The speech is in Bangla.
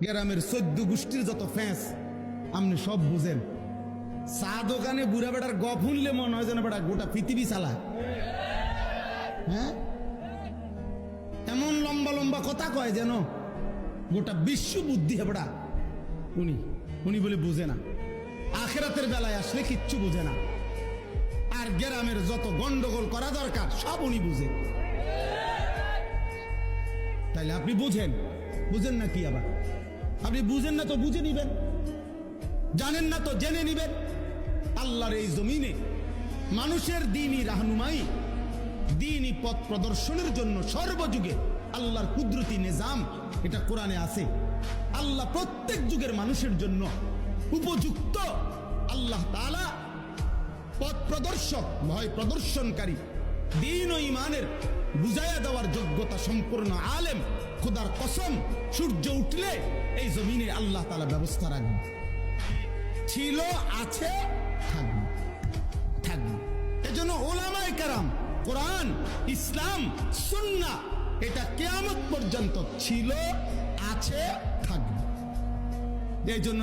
গ্রামের 14 গোষ্ঠীর যত ফ্যাঁস আপনি সব বুঝেন। চা দোকানে বুড়া বেটার গপ শুনলে মনে হয় যেন বেটা গোটা পৃথিবী চালা। হ্যাঁ, এমন লম্বা লম্বা কথা কয় যেন গোটা বিশ্ব বুদ্ধি হেবড়া। উনি বলে বুঝে না, আখেরাতের বেলায় আসলে কিচ্ছু বুঝে না। আর গ্রামের যত গন্ডগোল করা দরকার সব উনি বুঝে। তাইলে আপনি বুঝেন না কি? আবার আপনি বুঝেন না তো বুঝে নিবেন, জানেন না তো জেনে নিবেন। আল্লাহর এই জমিনে মানুষের দ্বীনি রাহনুমাই, দ্বীনি পথ প্রদর্শনের জন্য সর্বযুগে আল্লাহর কুদরতি নিজাম এটা কোরআনে আছে। আল্লাহ প্রত্যেক যুগের মানুষের জন্য উপযুক্ত আল্লাহ তাআলা পথ প্রদর্শক, ভয় প্রদর্শনকারী, দ্বীন ও ঈমানের বুঝাইয়া দেওয়ার যোগ্যতা সম্পূর্ণ আলেম। খোদার কসম, সূর্য উঠলে এই জমিনে আল্লাহ তাআলা ব্যবস্থা রাখবে। ছিল, আছে, থাকবে। এজন্য উলামায়ে কেরাম, কোরআন, ইসলাম, সুন্নাহ এটা কিয়ামত পর্যন্ত ছিল, আছে, থাকবে। এই জন্য